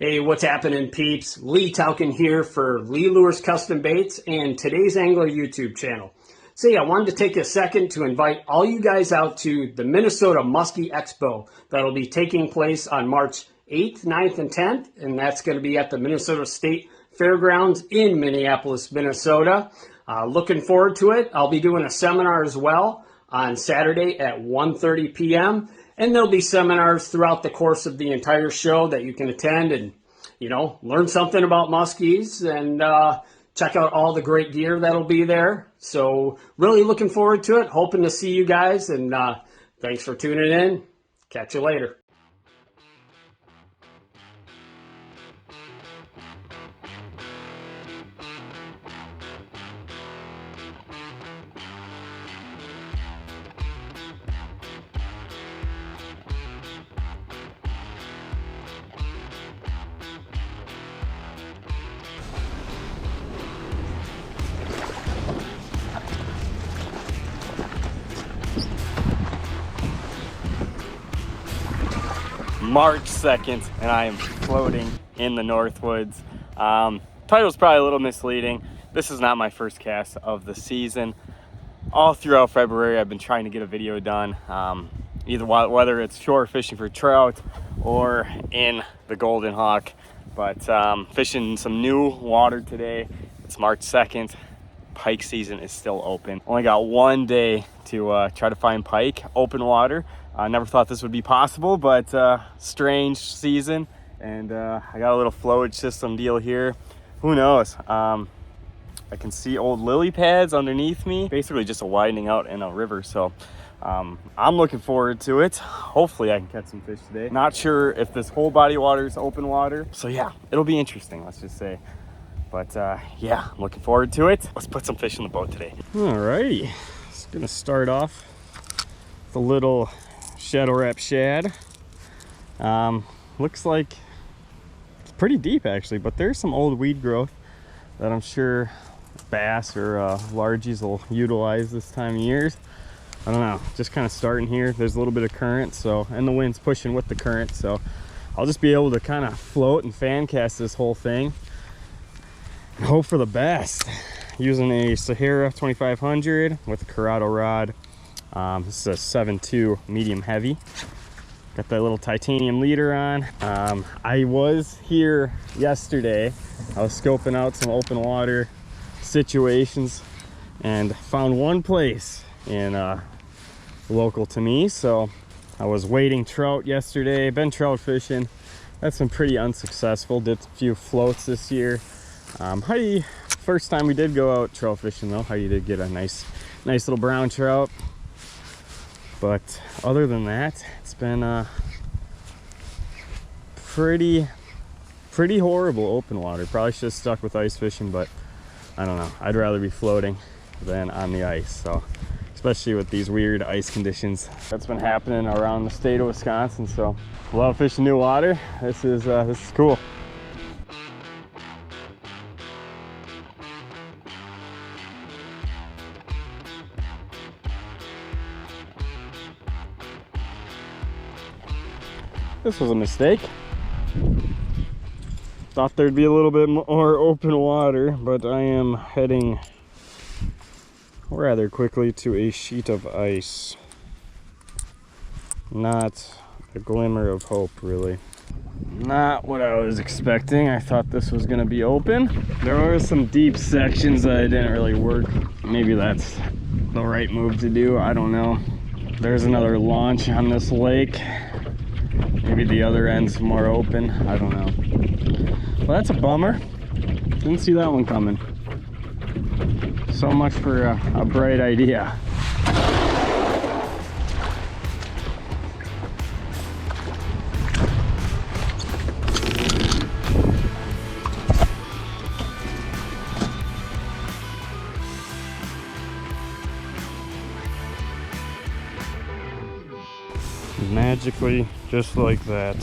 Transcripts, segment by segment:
Hey, what's happening, peeps? Lee Tauken here for Lee Lures Custom Baits and today's Angler YouTube channel. So yeah, I wanted to take a second to invite all you guys out to the Minnesota Musky Expo that'll be taking place on March 8th, 9th, and 10th, and that's going to be at the Minnesota State Fairgrounds in Minneapolis, Minnesota. Looking forward to it. I'll be doing a seminar as well on Saturday at 1:30 p.m. And there'll be seminars throughout the course of the entire show that you can attend and, learn something about muskies and check out all the great gear that'll be there. So really looking forward to it. Hoping to see you guys, and thanks for tuning in. Catch you later. March 2nd, and I am floating in the Northwoods. Title's probably a little misleading. This is not my first cast of the season. All throughout February, I've been trying to get a video done, whether it's shore fishing for trout or in the Golden Hawk. But fishing some new water today. It's March 2nd. Pike season is still open. Only got one day to try to find pike, open water. I never thought this would be possible, but strange season. And I got a little flowage system deal here. Who knows? I can see old lily pads underneath me, basically just a widening out in a river. So I'm looking forward to it. Hopefully I can catch some fish today. Not sure if this whole body of water is open water. So yeah, it'll be interesting, let's just say. But yeah, I'm looking forward to it. Let's put some fish in the boat today. Alrighty, just gonna start off with a little shadow wrap shad. Looks like it's pretty deep actually, but there's some old weed growth that I'm sure bass or largies will utilize this time of year. I don't know, just kind of starting here. There's a little bit of current, and the wind's pushing with the current, so I'll just be able to kind of float and fan cast this whole thing and hope for the best. Using a Sahara 2500 with a Corrado rod. This is a 7.2 medium heavy. Got that little titanium leader on. I was here yesterday. I was scoping out some open water situations and found one place in local to me. So I was wading trout yesterday. Been trout fishing. That's been pretty unsuccessful. Did a few floats this year. First time we did go out trout fishing though, Heidi did get a nice little brown trout. But other than that, it's been pretty horrible open water. Probably should have stuck with ice fishing, but I don't know. I'd rather be floating than on the ice. So, especially with these weird ice conditions that's been happening around the state of Wisconsin. So, love fishing new water. This is cool. This was a mistake. Thought there'd be a little bit more open water, but I am heading rather quickly to a sheet of ice. Not a glimmer of hope, really. Not what I was expecting. I thought this was going to be open. There were some deep sections that didn't really work. Maybe that's the right move to do. I don't know. There's another launch on this lake. Maybe the other end's more open. I don't know. Well, that's a bummer. Didn't see that one coming. So much for a bright idea. Magically, just like that,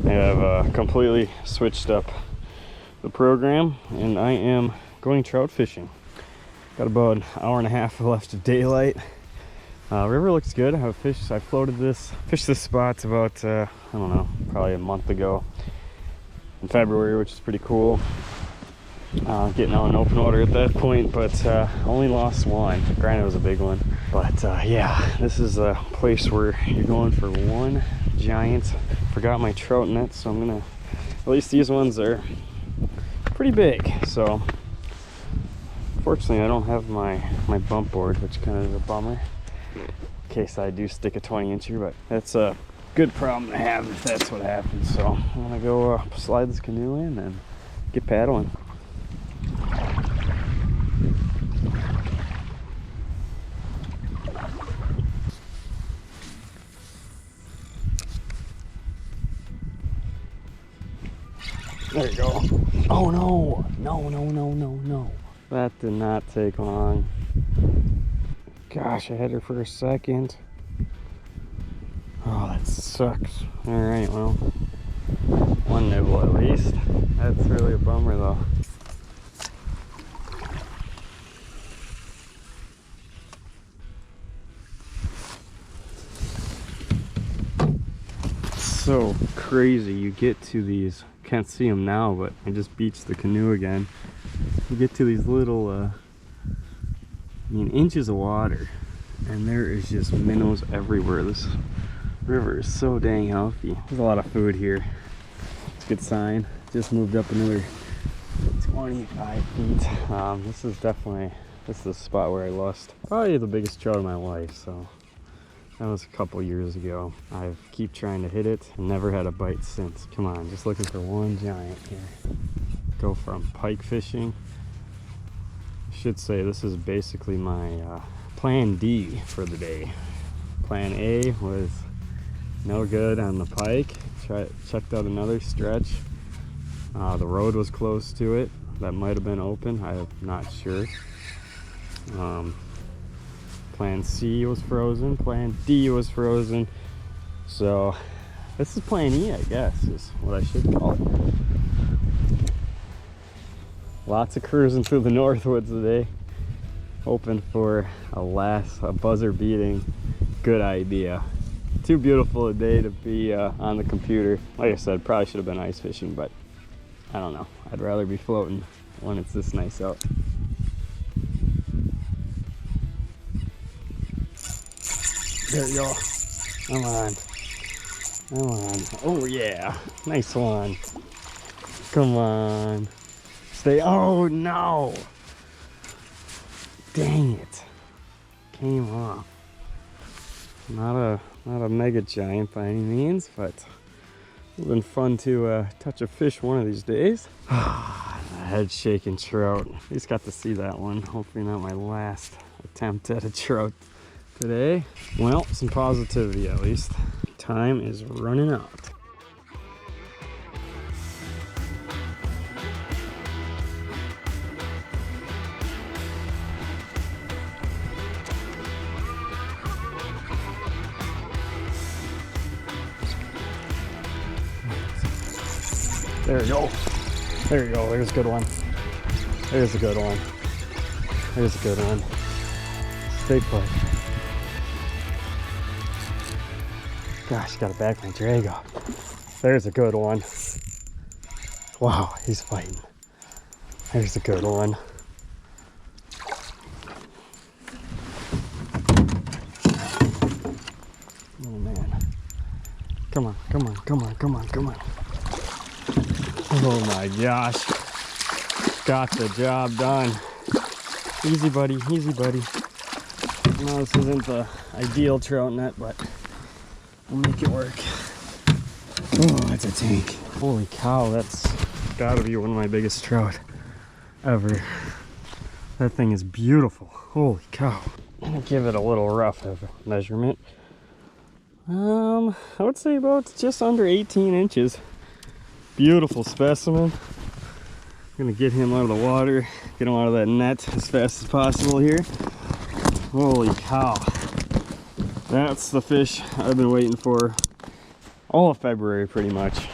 they have completely switched up the program, and I am going trout fishing. Got about an hour and a half left of daylight. River looks good. I floated this, fished this spot about, I don't know, probably a month ago. in February, which is pretty cool. Getting out in open water at that point, but only lost one. Granted, it was a big one. But yeah, this is a place where you're going for one giant. Forgot my trout net, so I'm gonna, at least these ones are pretty big. So fortunately, I don't have my bump board, which kind of is a bummer in case I do stick a 20-incher, but that's a good problem to have if that's what happens. So I'm gonna go slide this canoe in and get paddling. There you go. Oh no, no. That did not take long. Gosh, I had her for a second. Oh, that sucks. All right, well, one nibble at least. That's really a bummer though. So crazy. You get to these, can't see them now, but I just beached the canoe again. You get to these little, I mean, inches of water, and there is just minnows everywhere. This river is so dang healthy. There's a lot of food here. It's a good sign. Just moved up another 25 feet. This is the spot where I lost probably the biggest trout of my life. So that was a couple years ago. I keep trying to hit it and never had a bite since. Come on, just looking for one giant here. Go from pike fishing. I should say this is basically my plan D for the day. Plan A was no good on the pike. Checked out another stretch. The road was close to it. That might have been open. I'm not sure. Plan C was frozen. Plan D was frozen. So this is plan E, I guess, is what I should call it. Lots of cruising through the Northwoods today. Hoping for a buzzer beating good idea. Too beautiful a day to be on the computer. Like I said, probably should have been ice fishing, but I don't know. I'd rather be floating when it's this nice out. There you go. Come on. Come on. Oh yeah. Nice one. Come on. Stay. Oh no. Dang it. Came off. Not a mega giant by any means, but it's been fun to touch a fish one of these days. Head shaking trout. At least got to see that one. Hopefully not my last attempt at a trout today. Well, some positivity at least. Time is running out. There you go. There you go. There's a good one. There's a good one. There's a good one. Stay put. Gosh, gotta back my drag up. There's a good one. Wow, he's fighting. There's a good one. Oh man. Come on, come on, come on, come on, come on. Oh my gosh. Got the job done. Easy buddy, easy buddy. No, this isn't the ideal trout net, but we'll make it work. Oh, that's a tank. Holy cow, that's gotta be one of my biggest trout ever. That thing is beautiful. Holy cow. I'm gonna give it a little rough of a measurement. I would say about just under 18 inches. Beautiful specimen. I'm gonna get him out of the water, get him out of that net as fast as possible here. Holy cow. That's the fish I've been waiting for all of February pretty much.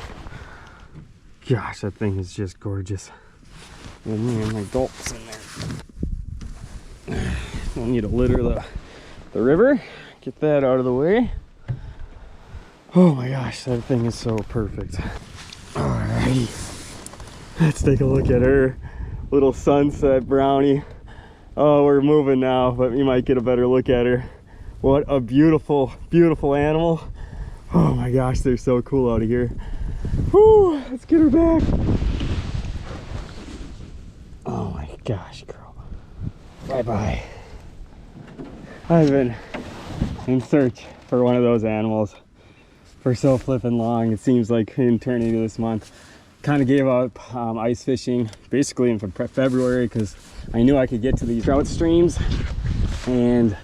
Gosh, that thing is just gorgeous. Oh man, my gulp's in there. Don't need to litter the river. Get that out of the way. Oh my gosh, that thing is so perfect. Alrighty. Let's take a look at her little sunset brownie. Oh, we're moving now, but we might get a better look at her. What a beautiful, beautiful animal. Oh my gosh, they're so cool out of here. Whew, let's get her back. Oh my gosh, girl. Bye-bye. I've been in search for one of those animals for so flipping long. It seems like an eternity this month. Kind of gave up ice fishing basically in February because I knew I could get to these trout streams, and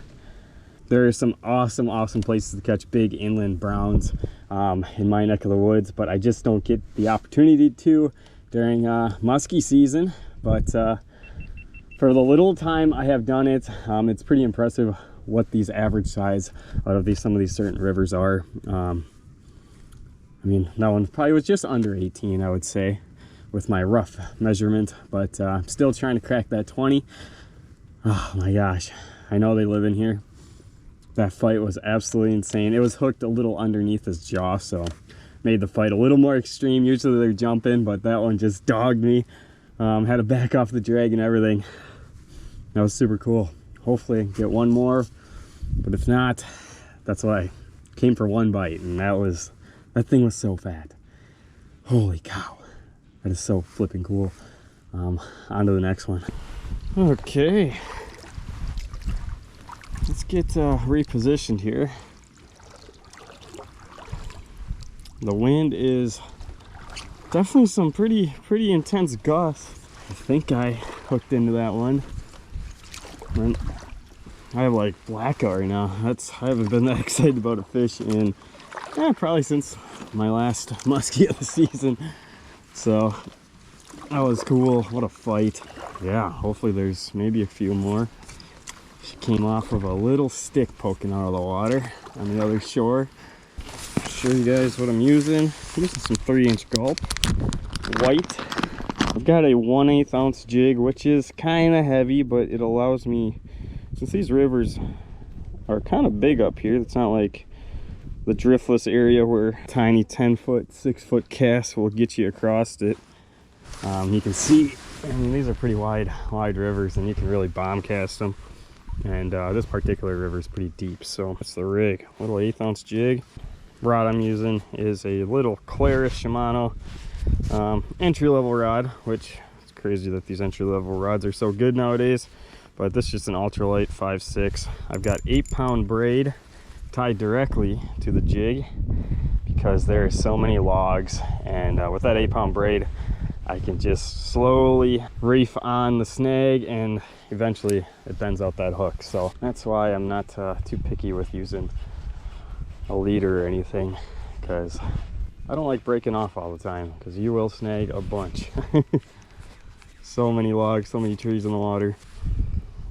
there are some awesome places to catch big inland browns in my neck of the woods, but I just don't get the opportunity to during musky season. But for the little time I have done it, it's pretty impressive what these average size out of some of these certain rivers are. I mean, that one probably was just under 18, I would say, with my rough measurement, but I'm still trying to crack that 20. Oh my gosh, I know they live in here. That fight was absolutely insane. It was hooked a little underneath his jaw, so made the fight a little more extreme. Usually they're jumping, but that one just dogged me. Had to back off the drag and everything. That was super cool. Hopefully get one more, but if not, that's why I came for one bite, and that thing was so fat. Holy cow. That is so flipping cool. On to the next one. Okay. Let's get repositioned here. The wind is definitely some pretty intense gusts. I think I hooked into that one. And I have like blackout right now. I haven't been that excited about a fish in probably since my last musky of the season. So that was cool. What a fight. Yeah, hopefully there's maybe a few more. She came off of a little stick poking out of the water on the other shore. I'll show you guys what I'm using. I'm using some 3-inch gulp white. I've got a 1/8 ounce jig, which is kind of heavy, but it allows me, since these rivers are kind of big up here, it's not like the driftless area where tiny 10-foot, 6-foot casts will get you across it. You can see, I mean, these are pretty wide rivers, and you can really bomb cast them. And this particular river is pretty deep, so that's the rig. Little 1/8 ounce jig. Rod I'm using is a little Claris Shimano entry-level rod, which it's crazy that these entry-level rods are so good nowadays. But this is just an ultralight 5/6. I've got 8-pound braid tied directly to the jig because there are so many logs, and with that 8-pound braid I can just slowly reef on the snag, and eventually it bends out that hook. So that's why I'm not too picky with using a leader or anything, because I don't like breaking off all the time, because you will snag a bunch. So many logs, so many trees in the water.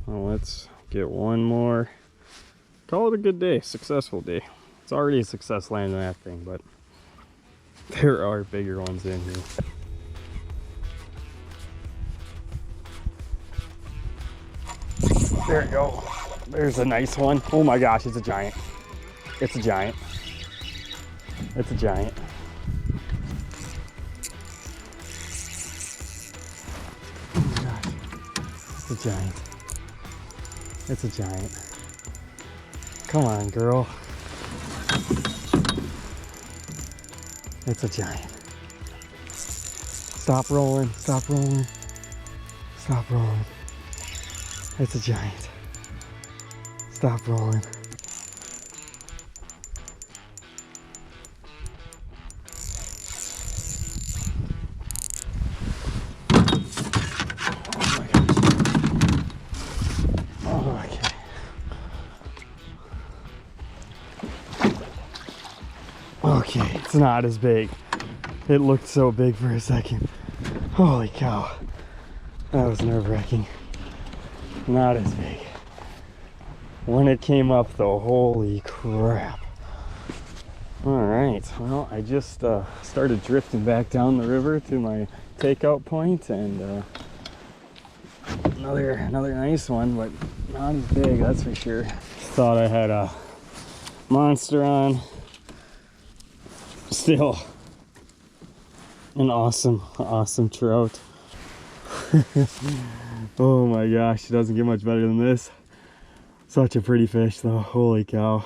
Well, let's get one more. Call it a good day, successful day. It's already a success landing that thing, but there are bigger ones in here. There you go. There's a nice one. Oh my gosh, it's a giant. It's a giant. It's a giant. Oh my gosh. It's a giant. It's a giant. Come on, girl. It's a giant. Stop rolling. Stop rolling. Stop rolling. It's a giant. Stop rolling. Okay, it's not as big. It looked so big for a second. Holy cow. That was nerve-wracking. Not as big. When it came up though, holy crap. Alright, well, I just started drifting back down the river to my takeout point, and another nice one, but not as big, that's for sure. Thought I had a monster on. Still An awesome, awesome trout. Oh my gosh, it doesn't get much better than this. Such a pretty fish though, holy cow.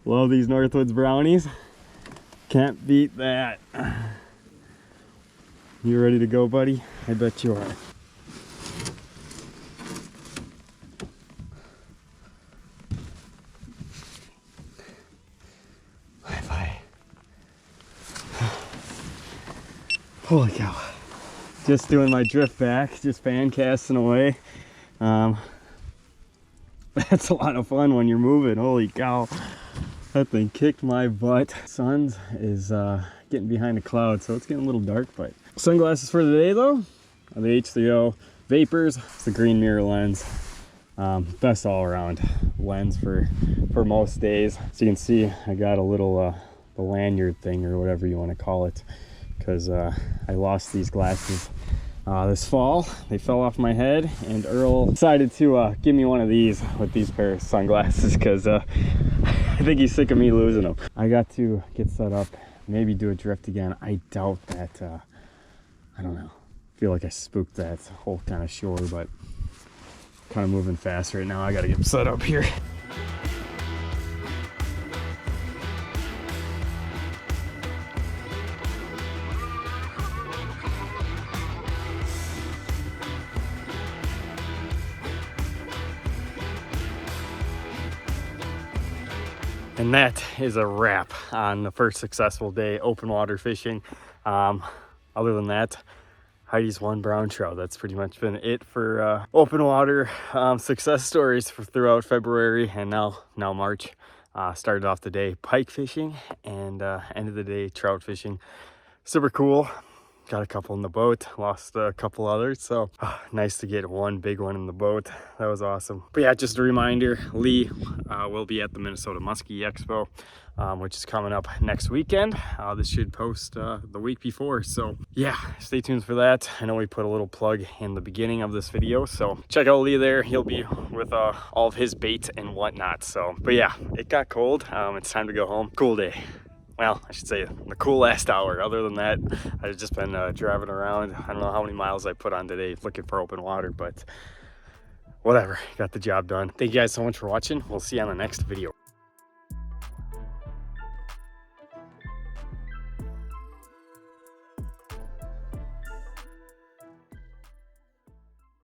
Love these Northwoods brownies. Can't beat that. You ready to go, buddy? I bet you are. Bye-bye. Holy cow. Just doing my drift back, just fan casting away. That's a lot of fun when you're moving, holy cow. That thing kicked my butt. Sun is getting behind a cloud, so it's getting a little dark, but sunglasses for the day though are the H3O Vapors. It's the green mirror lens. Best all around lens for most days. So you can see I got a little the lanyard thing or whatever you want to call it, because I lost these glasses this fall. They fell off my head, and Earl decided to give me one of these with these pair of sunglasses, because I think he's sick of me losing them. I got to get set up, maybe do a drift again. I doubt that, I don't know. I feel like I spooked that whole kind of shore, but kind of moving fast right now. I got to get set up here. And that is a wrap on the first successful day open water fishing. Other than that, Heidi's one brown trout. That's pretty much been it for open water success stories throughout February and now March. Started off the day pike fishing and ended the day trout fishing. Super cool. Got a couple in the boat, lost a couple others, so nice to get one big one in the boat. That was awesome. But yeah, just a reminder, Lee will be at the Minnesota Musky Expo, which is coming up next weekend. This should post the week before, so yeah, stay tuned for that. I know we put a little plug in the beginning of this video, so check out Lee there. He'll be with all of his bait and whatnot. So, but yeah, it got cold. It's time to go home. Cool day. Well, I should say the cool last hour. Other than that, I've just been driving around. I don't know how many miles I put on today looking for open water, but whatever, got the job done. Thank you guys so much for watching. We'll see you on the next video.